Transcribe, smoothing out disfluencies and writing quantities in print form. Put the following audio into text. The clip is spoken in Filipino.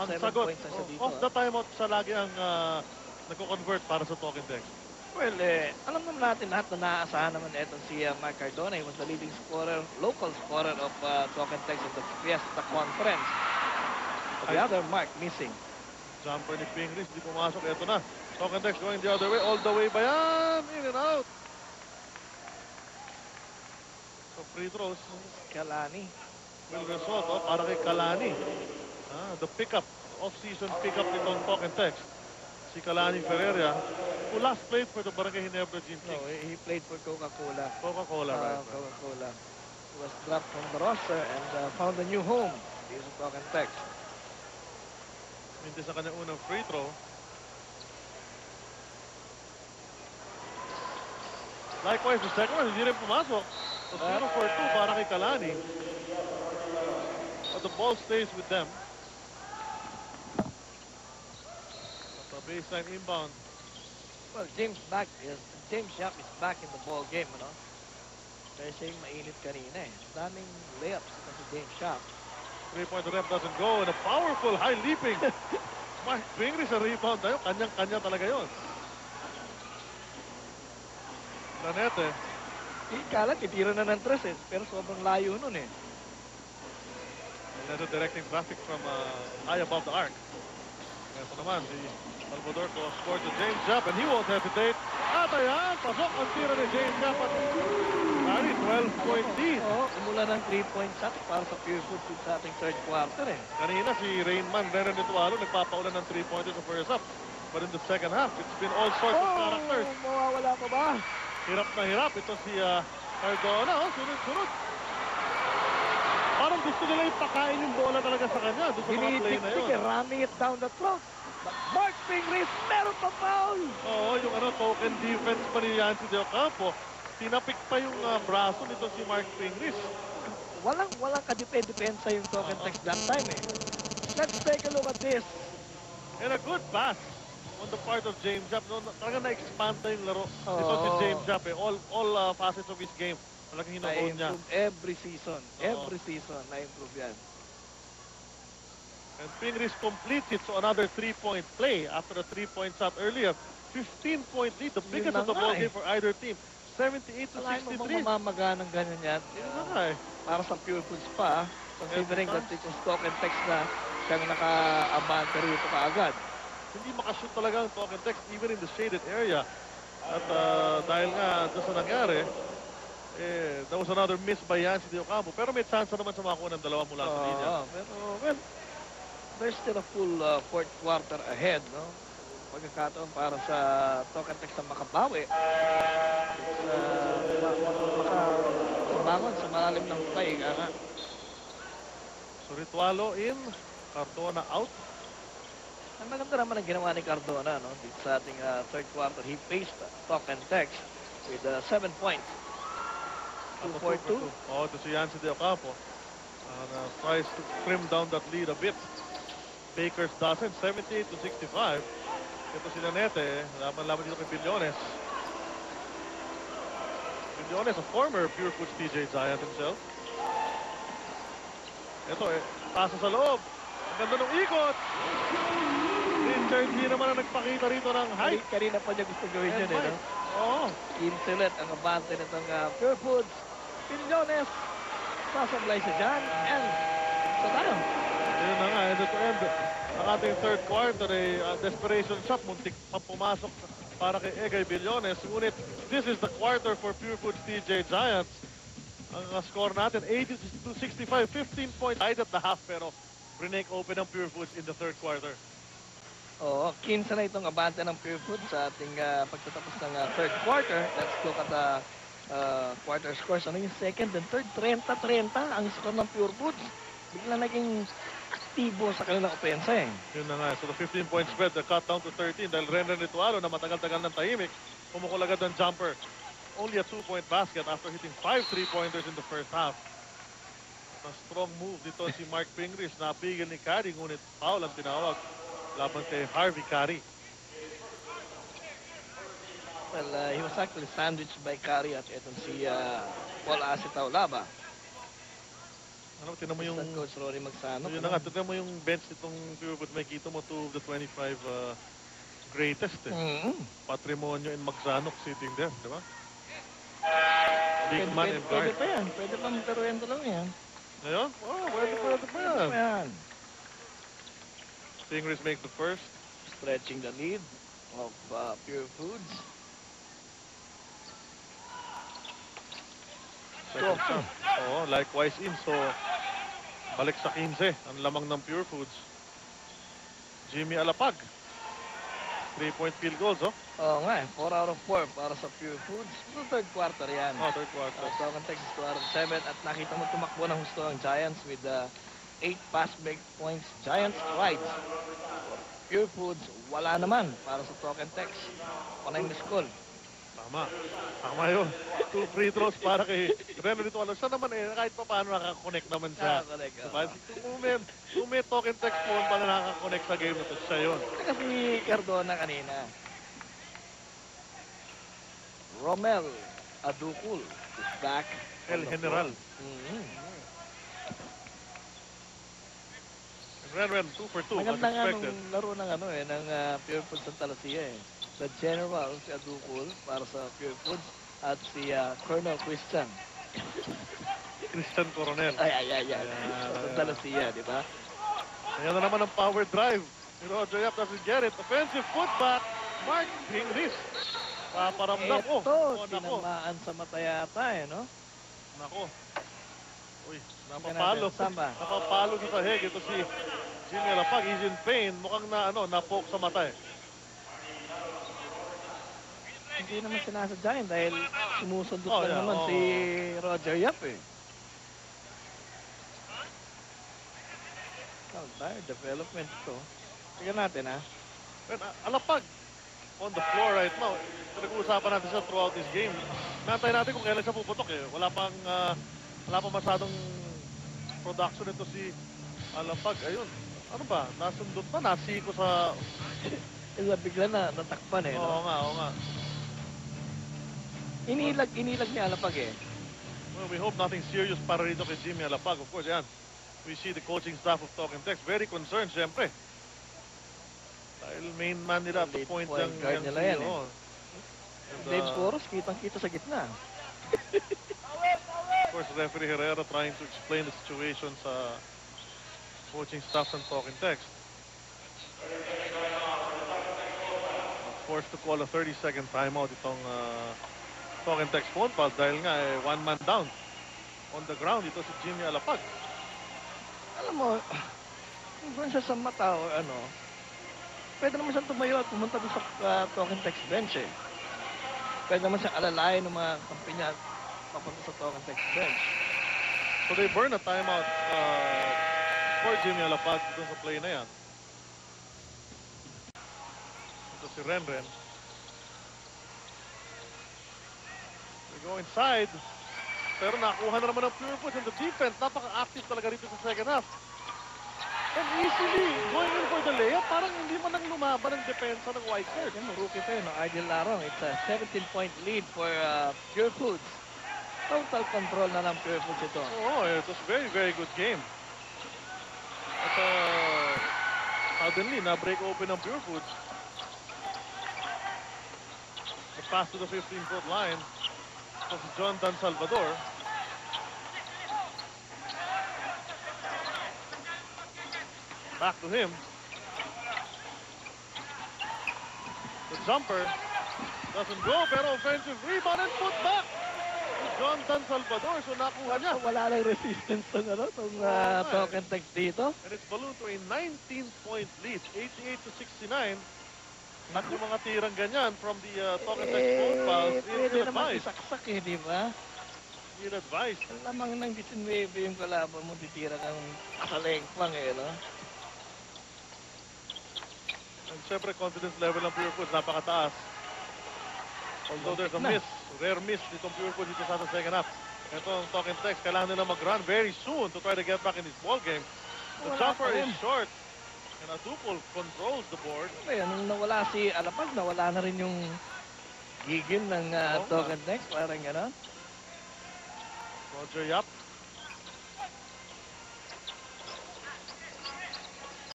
Ang 7 sagot, points na siya dito. off the timeout siya lagi ang nagko-convert para sa Talking Text. Well, alam naman natin lahat na naaasahan naman ito si Mark Cardona. He was the leading scorer, local scorer of Talking Text in the Fiesta Conference. But the other Mark missing. Jumper ni Pingris, di pumasok. Ito na. Talking Text going the other way. All the way ba yan? In and out. So free throws Kalani. will result para kay Kalani. The pickup, off-season pickup nitong Talking Text. Si Kalani Ferreira, who last played for the Barangay Ginebra Gym No, Kings. he played for Coca-Cola. Coca-Cola, right? Coca-Cola. He was dropped from the roster and found a new home. This is Talking Text. Hindi sa kanyang unang free throw. Likewise, the second one, hindi rin pumasok. So 0 for 2 para kay Kalani. But the ball stays with them. At the baseline inbound. Well, James Yap is back in the ball game, ano? Kaya siya yung mainit kanina eh. Daming layups ito si James Yap. Three-point rep doesn't go. And a powerful high leaping. Mark Pingris sa rebound tayo. Kanyang-kanya talaga yun. Lanete. Kala, titira na ng tres eh. Pero sobrang layo nun eh. Lanete directing traffic from high above the arc. Ito naman, si Salvador ko scored to James Yap and he won't hesitate. At ayan, pasok ang tira ni James Yap at Ari, 12-point lead. Oo, umula ng 3-point shot para sa Pure Food sa ating third quarter eh. Kanina si Rainman Renan Nitualo nagpapaulan ng 3-pointers sa first half. But in the second half, it's been all sorts of characters. Mawawala pa ba? Hirap na hirap. Ito si Cardona, sunod-sunod. Parang gusto nila ipakain yung bola talaga sa kanya. Doon sa mga play na yun. Hinitik-tik ramming it down the throat. But Mark Pingris, meron pa foul! Oo, yung token defense pa ni Yancy De Ocampo. Tinapik pa yung braso nito si Mark Pingris. Walang kadepensa yung Talking Text that time eh. Let's take a look at this. And a good pass on the part of James Yap. No, talaga na-expand na yung laro. Ito si James Yap eh. All facets of his game. Talagang hinoon niya. Na-improve every season. Every season, na-improve yan. And Pingris completes it. So another 3-point play after a 3-point shot earlier. 15-point lead. The biggest of the ball game for either team. 78 to 63. Mamamaga ng ganyan yan. Yun na nga eh. Para sa Pure Foods pa, considering that it was Talking Text na siyang naka-abante rito kaagad. Hindi makashoot talaga ang Talking Text even in the shaded area. At dahil nga doon sa nangyari, that was another miss by Yancy De Ocampo. Pero may chance naman sa makakuha ng dalawa mula sa linya. Pero, well, there's still a full fourth quarter ahead, no? Pagkakataon para sa Talking Text na makabawi. Makabangon sa malalim ng hukay. So Ritualo in, Cardona out. Ang maganda naman ang ginawa ni Cardona, no? Dito sa ating third quarter, he faced Talking Text with 7 points. 2-4-2. Oh, ito si Yancy De Ocampo. Tries to trim down that lead a bit. Bakers doesn't, 78 to 65. Ito si Lanete, laban-laban dito kay Billones. Billones, a former Pure Foods TJ Giant himself. Ito pasa sa loob. Ang ganda ng ikot. Richard Lee naman ang nagpakita rito ng height. Kanina pa niya gusto gawin yun, no? Oo. Insulet ang abante nitong Pure Foods. Billones, sasablay siya dyan, and sa tayo. Ayun na nga, end to end. Ang ating third quarter ay desperation shot. Muntik pa pumasok para kay Egay Billones. Ngunit, this is the quarter for Pure Foods TJ Giants. Ang score natin, 80 to 65, 15 points. Tied at the half, pero break open ang Pure Foods in the third quarter. Oo, 15 na itong abante ng Pure Foods sa ating pagtatapos ng third quarter. Let's look at the quarter scores. Ano yung second and third? 30-30 ang score ng Pure Foods. Bigla naging aktibo sa kanilang opensa eh. Yun na nga. So the 15-point spread, the cut down to 13 dahil Renan Ritualo na matagal-tagal ng tahimik. Pumukul agad ng jumper. Only a 2-point basket after hitting 5 3-pointers in the first half. A strong move dito si Mark Pingris. Napigil ni Curry, ngunit foul ang tinawag laban kay Harvey Curry. Well, he was actually sandwiched by Curry at etong si Paul Asitaulaba. Ano, tinan mo yung... Assistant Coach Rory Magsano. Yun na nga, tinan mo yung bench nitong Purefoot. May kita mo 2 of the 25 greatest eh. Patrimonio and Magsanok sitting there, di ba? Big man and Pwede guard. pa yan. Pwede pa magkaroon dalawa yan. Ngayon? Oh, pwede pa Pwede pa yan. yan. Stingrays make the first. Stretching the lead of Pure Foods. Second shot. Oo, likewise in. So, balik sa 15. Ang lamang ng Pure Foods. Jimmy Alapag. 3-point field goals, oh. Oo nga, 4 out of 4 para sa Pure Foods. Ito third quarter yan. Oh, third quarter. Token Texas 2 out of 7. At nakita mo tumakbo ng gusto ang Giants with 8 pass break points. Giants rides. Pure Foods, wala naman para sa Token Tex. Panay miss call. Tama. Tama yun. 2 free throws para kay Reno dito. Siya naman eh, kahit pa paano nakakonect naman siya. Correct. Diba? Kung may token text phone pala nakakonect sa game na to, siya yun. Ito kasi Cardona kanina. Romel Adukul is back. El General. Ren, 2 for 2. Maganda As nga expected. nung laro ng ng Pure Foods Santa Lucia eh. The General, si Adukul para sa Pure Foods at si Colonel Christian. Christian Coronel. Ay. Sa Santa Lucia, di ba? Ayan na naman ang power drive. Si Roger Yap doesn't get it. Offensive putback. Mark Hingris. Paparamdam. Ito, Nako. tinamaan sa mata yata eh, no? Nako. Uy, napapalo. Samba. Napapalo sa sahig. Ito si Jimmy Alapag. He's in pain. Mukhang na-poke sa mata eh. Hindi naman sinasadya yun dahil sumusundot Oh, lang yeah, naman oh. si Roger Yap eh. Development ito. Tignan natin ha. And, Alapag on the floor right now. Pinag-uusapan natin siya throughout this game. Nantay natin kung kailan siya puputok eh. Wala pang masyadong production ito si Alapag. Ayun. Ano ba? Nasundot pa? Nasiko sa... Bigla na natakpan eh. Oo No? nga. Inilag ni Alapag eh. Well, we hope nothing serious para rito kay Jimmy Alapag. Of course, yan. We see the coaching staff of Talk and Text very concerned, syempre. Dahil main man nila at the Late point point yung guard nila yan, eh. oh. And, Dave Coros, kitang-kita sa gitna. of course, referee Herrera trying to explain the situation sa coaching staff ng Talk and Text. Forced to call a 30-second timeout itong Talk and Text phone pass dahil nga one man down on the ground. Ito si Jimmy Alapag. Alam mo, kung siya sa mata o ano, pwede naman siyang tumayo at pumunta doon sa Token Text bench eh. Pwede naman siyang alalayan ng mga kampi niya at papunta sa Token Text bench. So they burn a timeout for Jimmy Alapag dito sa play na yan. Ito si Renren. They go inside. Pero nakuha na naman ng Pure Foods and the defense. Napaka-active talaga rito sa second half. And easily going in for the layup. Parang hindi man nang lumaban ang depensa ng White Shirt. Yan, rookie pa yun, no? Ideal Larong. It's a 17-point lead for Pure Foods. Total control na ng Pure Foods ito. Oh, it was very, very good game. At suddenly, na-break open ng Pure Foods. The pass to the 15-foot line. Ito si John Dan Salvador. Back to him. The jumper doesn't go, pero offensive rebound and put back to John Dan Salvador. So nakuha niya. Wala lang resistance ng itong Token Text dito. And it's ballooned to a 19-point lead, 88 to 69. Yung mga tirang ganyan from the Token Text phone calls, Pwede naman ill-advised. isaksak eh, di ba? Ill-advised. Lamang ng 19 yung kalaban mo, titira kang kasalengpang eh, no? And syempre, confidence level ng Pure Foods, napakataas. Although there's a miss, rare miss nitong Pure Foods dito sa second half. Ito ang Token Text, kailangan nila mag-run very soon to try to get back in this ball game. The Wala jumper pa is rin. short. And Adupol controls the board. Kaya nung nawala si Alapag, nawala na rin yung gigil ng Oo nga. Token Text, parang gano'n. Roger Yap